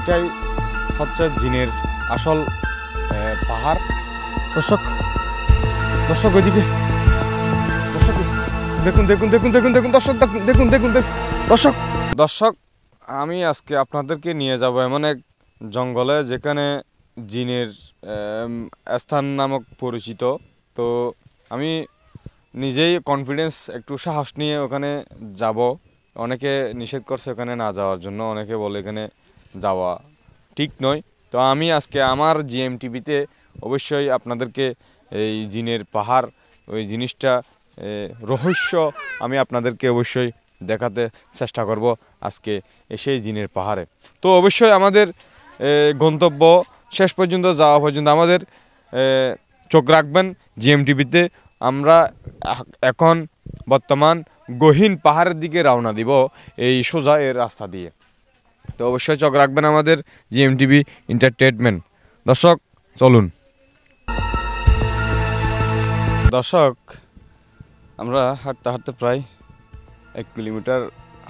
এটাই হচ্ছে জিনের আসল পাহাড়। দর্শক দর্শক ওইদিকে দর্শক দেখুন দেখুন দেখুন দেখুন দেখুন দর্শক দেখুন দেখুন দেখুন দর্শক দর্শক আমি আজকে আপনাদেরকে নিয়ে যাব এমন এক জঙ্গলে যেখানে জিনের স্থান নামক পরিচিত। তো আমি নিজেই কনফিডেন্স একটু সাহস নিয়ে ওখানে যাব। অনেকে নিষেধ করছে ওখানে না যাওয়ার জন্য, অনেকে বলে এখানে যাওয়া ঠিক নয়। তো আমি আজকে আমার জিএমটিভিতে অবশ্যই আপনাদেরকে এই জিনের পাহাড় ওই জিনিসটা রহস্য আমি আপনাদেরকে অবশ্যই দেখাতে চেষ্টা করব আজকে সেই জিনের পাহাড়ে। তো অবশ্যই আমাদের গন্তব্য শেষ পর্যন্ত যাওয়া পর্যন্ত আমাদের চোখ রাখবেন জিএমটিভিতে। আমরা এখন বর্তমান গহীন পাহাড়ের দিকে রওনা দিব এই সোজা এর রাস্তা দিয়ে। তো অবশ্যই চোখ রাখবেন আমাদের জিএমটিভি এন্টারটেনমেন্ট। দর্শক চলুন। দর্শক আমরা হাঁটতে হাঁটতে প্রায় 1 কিলোমিটার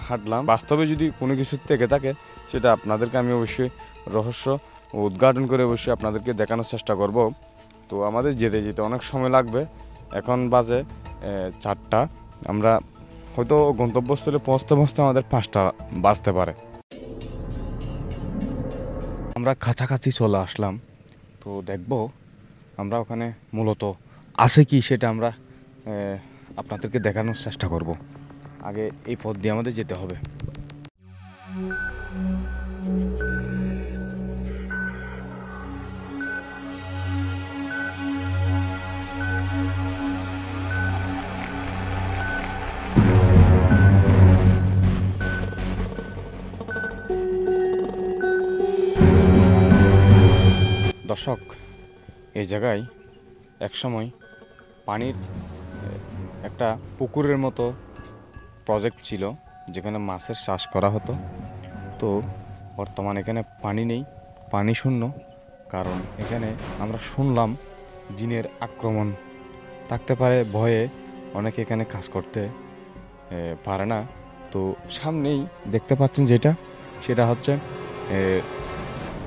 হাঁটলাম। বাস্তবে যদি কোনো কিছু থেকে থাকে সেটা আপনাদেরকে আমি অবশ্যই রহস্য ও উদ্ঘাটন করে অবশ্যই আপনাদেরকে দেখানোর চেষ্টা করব। তো আমাদের যেতে যেতে অনেক সময় লাগবে। এখন বাজে 4টা। আমরা হয়তো গন্তব্যস্থলে পৌঁছতে পৌঁছতে আমাদের 5টা বাজতে পারে। আমরা কাছাকাছি চলে আসলাম। তো দেখব আমরা ওখানে মূলত আছে কি সেটা আমরা আপনাদেরকে দেখানোর চেষ্টা করব। আগে এই পথ দিয়ে আমাদের যেতে হবে। দর্শক এই জায়গায় একসময় পানির একটা পুকুরের মতো প্রজেক্ট ছিল যেখানে মাছের চাষ করা হতো। তো বর্তমানে এখানে পানি নেই, পানি শূন্য। কারণ এখানে আমরা শুনলাম জিনের আক্রমণ থাকতে পারে, ভয়ে অনেকে এখানে কাজ করতে পারে না। তো সামনেই দেখতে পাচ্ছেন যেটা সেটা হচ্ছে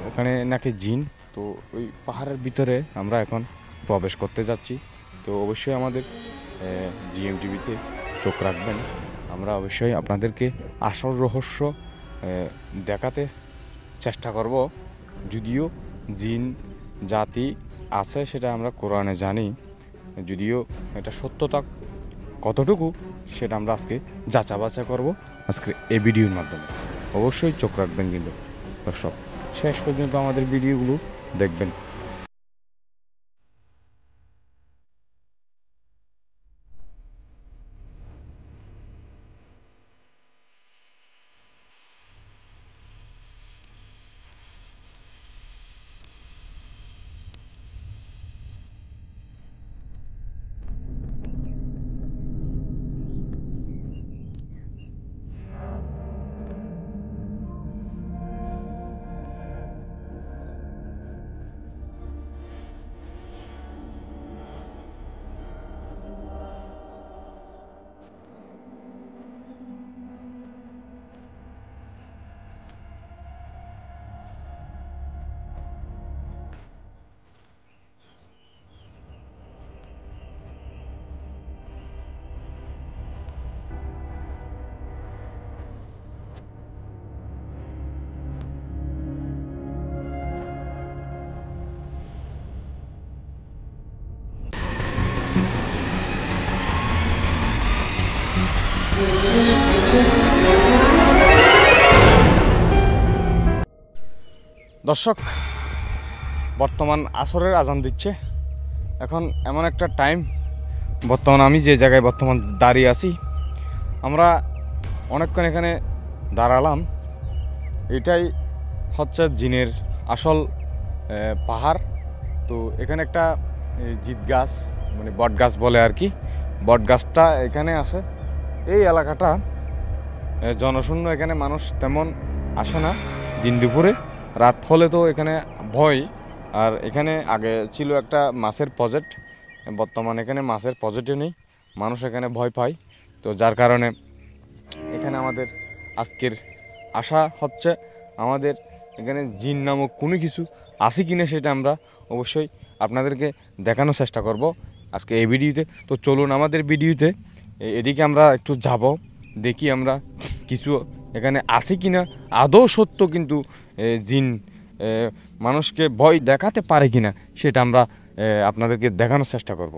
ওখানে নাকি জিন। তো ওই পাহাড়ের ভিতরে আমরা এখন প্রবেশ করতে যাচ্ছি। তো অবশ্যই আমাদের জিএমটিভিতে চোখ রাখবেন। আমরা অবশ্যই আপনাদেরকে আসল রহস্য দেখাতে চেষ্টা করব। যদিও জিন জাতি আছে সেটা আমরা কোরআনে জানি, যদিও এটা সত্যতা কতটুকু সেটা আমরা আজকে যাচাই বাছাই করব আজকে এই ভিডিওর মাধ্যমে। অবশ্যই চোখ রাখবেন কিন্তু দর্শক, শেষ পর্যন্ত আমাদের ভিডিওগুলো দেখবেন। দর্শক বর্তমান আসরের আজান দিচ্ছে। এখন এমন একটা টাইম, বর্তমান আমি যে জায়গায় বর্তমান দাঁড়িয়ে আছি, আমরা অনেকক্ষণ এখানে দাঁড়ালাম। এটাই হচ্ছে জিনের আসল পাহাড়। তো এখানে একটা জিত গাছ মানে বট গাছ বলে আর কি, বট গাছটা এখানে আছে। এই এলাকাটা জনশূন্য, এখানে মানুষ তেমন আসে না দিন দুপুরে। রাত হলে তো এখানে ভয়। আর এখানে আগে ছিল একটা মাছের প্রজেক্ট, বর্তমানে এখানে মাছের প্রজেক্টও নেই, মানুষ এখানে ভয় পায়। তো যার কারণে এখানে আমাদের আজকের আশা হচ্ছে আমাদের এখানে জিন নামক কোনো কিছু আছে কিনা সেটা আমরা অবশ্যই আপনাদেরকে দেখানোর চেষ্টা করব আজকে এই ভিডিওতে। তো চলুন আমাদের ভিডিওতে এদিকে আমরা একটু যাব, দেখি আমরা কিছু এখানে আছে কিনা, আদৌ সত্য কিন্তু জিন মানুষকে ভয় দেখাতে পারে কিনা সেটা আমরা আপনাদেরকে দেখানোর চেষ্টা করব।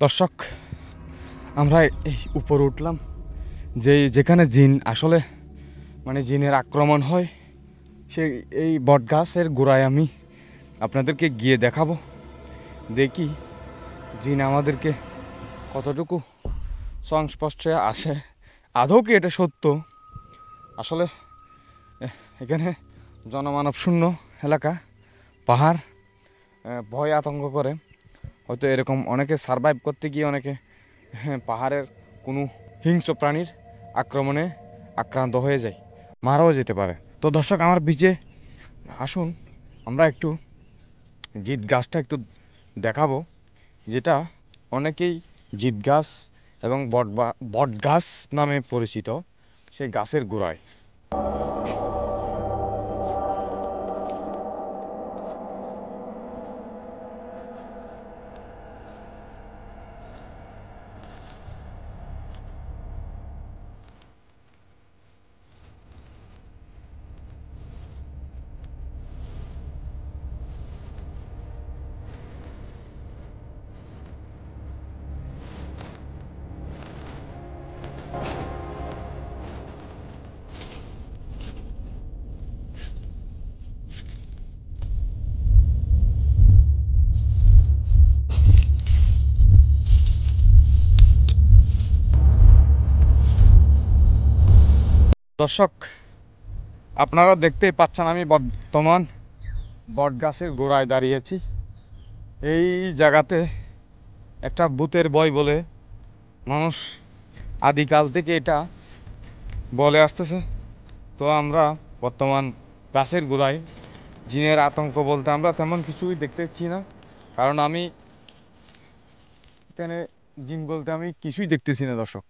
দর্শক, আমরা এই উপরে উঠলাম, যেখানে জিন আসলে মানে জিনের আক্রমণ হয় সেই এই বট গাছের গোড়ায় আমি আপনাদেরকে গিয়ে দেখাবো, দেখি জিন আমাদেরকে কতটুকু সংস্পর্শে আসে, আদৌ কি এটা সত্য। আসলে এখানে জনমানব শূন্য এলাকা, পাহাড়, ভয় আতঙ্ক করে, হয়তো এরকম অনেকে সারভাইভ করতে গিয়ে অনেকে পাহাড়ের কোনো হিংস্র প্রাণীর আক্রমণে আক্রান্ত হয়ে যায়, মারাও যেতে পারে। তো দর্শক, আমার বিচে আসুন আমরা একটু জিত গাছটা একটু দেখাবো, যেটা অনেকেই জিত গাছ এবং বট গাছ নামে পরিচিত, সেই গাছের গোড়ায়। দর্শক, আপনারা দেখতেই পাচ্ছেন আমি বর্তমান বট গাছের গোড়ায় দাঁড়িয়েছি। এই জায়গাতে একটা ভূতের ভয় বলে মানুষ আদিকাল থেকে এটা বলে আসতেছে। তো আমরা বর্তমান গাছের গোড়ায় জিনের আতঙ্ক বলতে আমরা তেমন কিছুই দেখতে পাচ্ছি না, কারণ আমি এখানে জিন বলতে আমি কিছুই দেখতেছি না। দর্শক,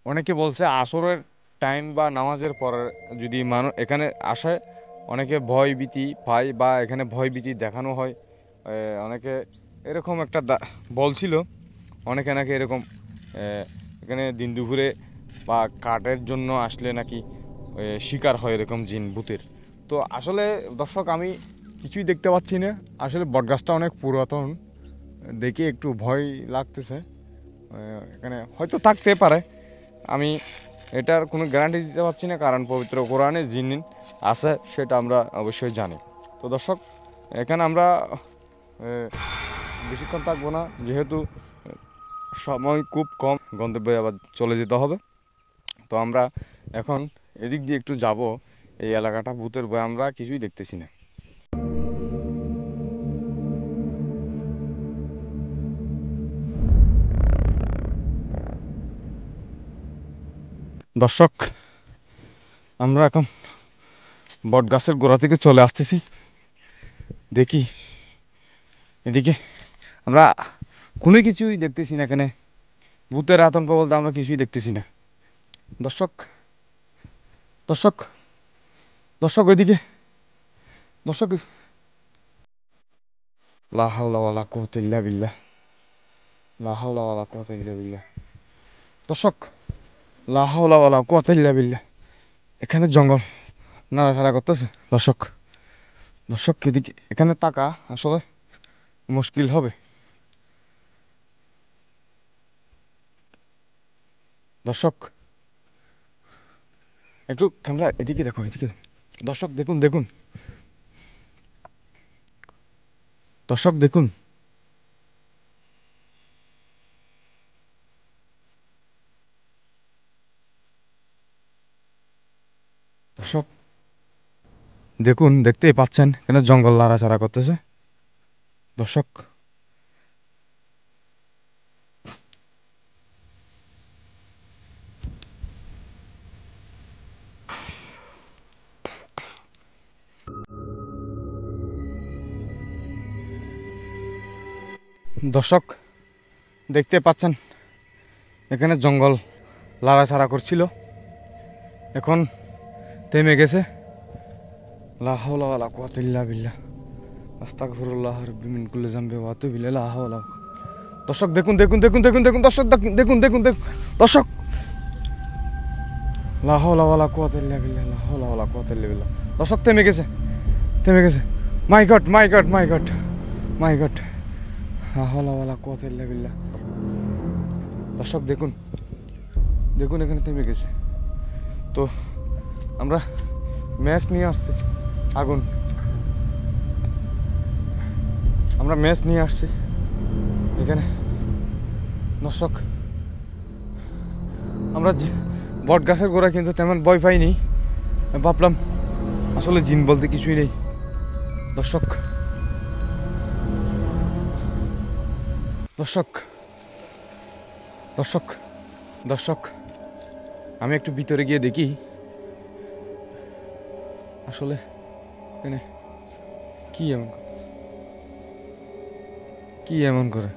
অনেকে বলছে আসরের টাইম বা নামাজের পরে যদি মানুষ এখানে আসে অনেকে ভয় ভীতি পায় বা এখানে ভয় ভীতি দেখানো হয়। অনেকে এরকম একটা বলছিল, অনেকে নাকি এরকম এখানে দিন দুপুরে বা কাঠের জন্য আসলে নাকি শিকার হয় এরকম জিন ভূতের। তো আসলে দর্শক, আমি কিছুই দেখতে পাচ্ছি না। আসলে বটগাছটা অনেক পুরাতন, দেখে একটু ভয় লাগতেছে। এখানে হয়তো থাকতে পারে, আমি এটার কোনো গ্যারান্টি দিতে পারছি না, কারণ পবিত্র কোরআনে জিন আছে সেটা আমরা অবশ্যই জানি। তো দর্শক, এখানে আমরা বেশিক্ষণ থাকবো না, যেহেতু সময় খুব কম, গন্তব্যে আবার চলে যেতে হবে। তো আমরা এখন এদিক দিয়ে একটু যাব, এই এলাকাটা ভূতের ভয় আমরা কিছুই দেখতেছি না। দর্শক, আমরা এখন বট গাছের গোড়া থেকে চলে আসতেছি, দেখি এদিকে আমরা কোনো কিছুই দেখতেছি না। এখানে ভূতের আতঙ্ক বলতে আমরা কিছুই দেখতেছি না। দর্শক, দর্শক, দর্শক, ওইদিকে দর্শক, লা হাওলা ওয়ালা কুওয়াতা ইল্লা বিল্লাহ, লা হাওলা ওয়ালা কুওয়াতা ইল্লা বিল্লাহ। দর্শক, লা হাওলা ওয়ালা কুওয়াতা ইল্লা বিল্লাহ। এখানে জঙ্গল নাড়াচাড়া করতেছে দর্শক। দর্শক এদিকে এখানে তাকা আসলে মুশকিল হবে। দর্শক একটু ক্যামেরা এদিকে দেখো, এদিকে দর্শক দেখুন, দেখুন দর্শক দেখুন, দর্শক দেখুন, দেখতেই পাচ্ছেন এখানে জঙ্গল নাড়াচাড়া করতেছে দর্শক। দর্শক দেখতে পাচ্ছেন এখানে জঙ্গল লাড়াচাড়া করছিল, এখন থেমে গেছে। লা হাওলা ওয়ালা কুওয়াতা ইল্লা বিল্লাহ, আস্তাগফিরুল্লাহ রাব্বি মিন কুল্লি যামবি ওয়া আতুবু ইলাইহি, লা হাওলা। দর্শক দেখুন, দেখুন, দেখুন, দেখুন, দেখুন দর্শক, দেখুন, দেখুন, দেখুন দর্শক, লা হাওলা ওয়ালা কুওয়াতা ইল্লা বিল্লাহ, লা হাওলা ওয়ালা কুওয়াতা ইল্লা বিল্লাহ। দর্শক থেমে গেছে, থেমে গেছে। মাই গড, মাই গড, মাই গড, মাই গড, লা হাওলা ওয়ালা কুওয়াতা ইল্লা বিল্লাহ। দর্শক দেখুন, দেখুন এখানে থেমে গেছে। তো আমরা ম্যাচ নিয়ে আসছি, আগুন, আমরা ম্যাচ নিয়ে আসছি এখানে দর্শক। আমরা বট গাছের গোড়া কিন্তু তেমন ভয় পাইনি, ভাবলাম আসলে জিন বলতে কিছুই নেই দর্শক। দর্শক, দর্শক, দর্শক আমি একটু ভিতরে গিয়ে দেখি আসলে এখানে কি এমন, কি এমন করে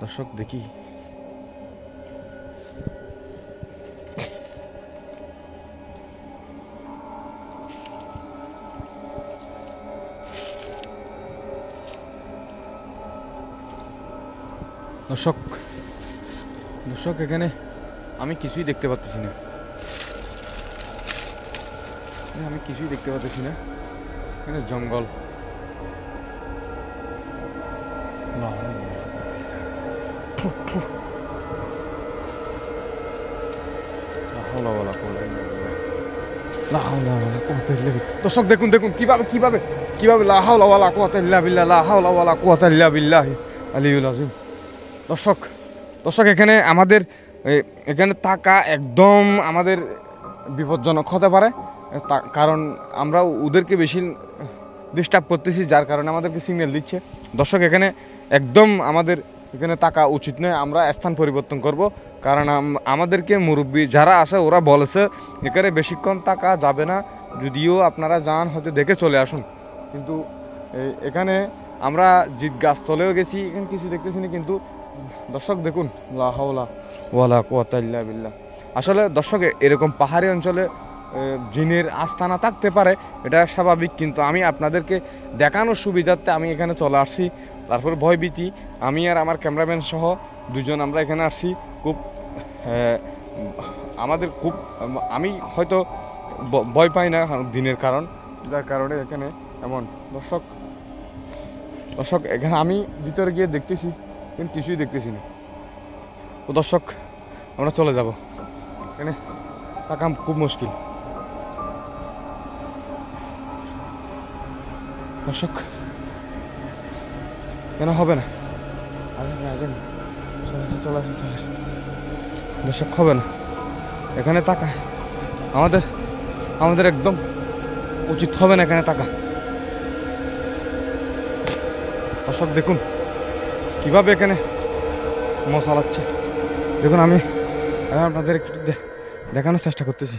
দর্শক দেখি। দর্শক, দর্শক এখানে আমি কিছুই দেখতে পাচ্ছি না, আমি কিছুই দেখতে পাচ্ছি না, এখানে জঙ্গল। দর্শক দেখুন, দেখুন কিভাবে কিভাবে কিভাবে লা হাওলা ওয়ালা কুওয়াতা ইল্লা বিল্লাহ, লা হাওলা ওয়ালা কুওয়াতা ইল্লা বিল্লাহি আলিয়্যুল আযীম। দর্শক, দর্শক এখানে আমাদের এখানে থাকা একদম আমাদের বিপজ্জনক হতে পারে, কারণ আমরা ওদেরকে বেশি ডিস্টার্ব করতেছি, যার কারণে আমাদেরকে সিগন্যাল দিচ্ছে। দর্শক এখানে একদম আমাদের এখানে থাকা উচিত নয়, আমরা স্থান পরিবর্তন করব, কারণ আমাদেরকে মুরব্বী যারা আছে ওরা বলেছে এখানে বেশিক্ষণ থাকা যাবে না, যদিও আপনারা যান হয়তো দেখে চলে আসুন। কিন্তু এখানে আমরা জিজ্ঞাসতলেও গেছি, এখানে কিছু দেখতেছি না। কিন্তু দর্শক দেখুন, লা হাওলা ওয়ালা কুওয়াতা ইল্লা বিল্লাহ। আসলে দর্শক এরকম পাহাড়ি অঞ্চলে জিনের আস্তানা থাকতে পারে, এটা স্বাভাবিক, কিন্তু আমি আপনাদেরকে দেখানোর সুবিধার্থে আমি এখানে চলে আসছি। তারপর ভয়ভীতি, আমি আর আমার ক্যামেরাম্যান সহ দুজন আমরা এখানে আসছি। খুব আমাদের খুব, আমি হয়তো ভয় পাই না দিনের কারণ, যার কারণে এখানে এমন। দর্শক, দর্শক এখানে আমি ভিতরে গিয়ে দেখতেছি কিন্তু কিছুই দেখতেছি না। তো দর্শক আমরা চলে যাব, এখানে থাকা খুব মুশকিল। দর্শক কেন হবে না, চলে আসুন, চলে আসুন দর্শক, হবে না এখানে থাকা, আমাদের আমাদের একদম উচিত হবে না এখানে থাকা। দর্শক দেখুন কিভাবে এখানে মশালাচ্ছে, দেখুন আমি আপনাদের একটু দেখানোর চেষ্টা করতেছি।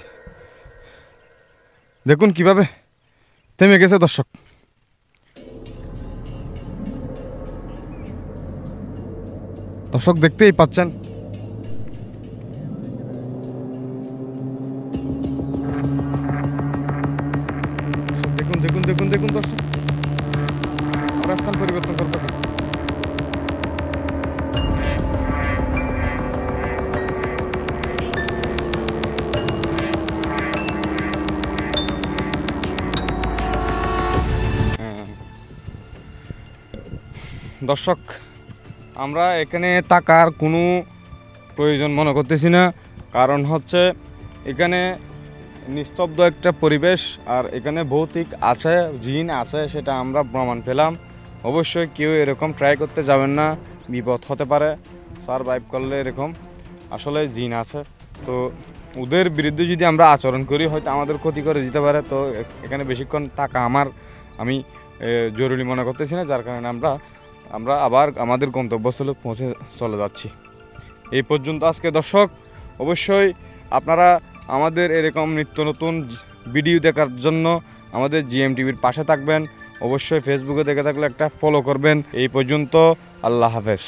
দেখুন কিভাবে থেমে গেছে দর্শক। দর্শক দেখতেই পাচ্ছেন, দেখুন দেখুন দেখুন দেখুন দর্শক, স্থান পরিবর্তন করতে হবে। দর্শক, আমরা এখানে থাকার কোনো প্রয়োজন মনে করতেছি না, কারণ হচ্ছে এখানে নিস্তব্ধ একটা পরিবেশ, আর এখানে ভৌতিক আছে, জিন আছে, সেটা আমরা প্রমাণ পেলাম। অবশ্যই কেউ এরকম ট্রাই করতে যাবেন না, বিপদ হতে পারে। সারভাইভ করলে এরকম আসলে জিন আছে, তো ওদের বিরুদ্ধে যদি আমরা আচরণ করি হয়তো আমাদের ক্ষতি করে দিতে পারে। তো এখানে বেশিক্ষণ থাকা আমি জরুরি মনে করতেছি না, যার কারণে আমরা আবার আমাদের গন্তব্যস্থলে পৌঁছে চলে যাচ্ছি। এই পর্যন্ত আজকে। দর্শক, অবশ্যই আপনারা আমাদের এরকম নিত্য নতুন ভিডিও দেখার জন্য আমাদের GM-টিভির পাশে থাকবেন। অবশ্যই ফেসবুকে দেখে থাকলে একটা ফলো করবেন। এই পর্যন্ত, আল্লাহ হাফেজ।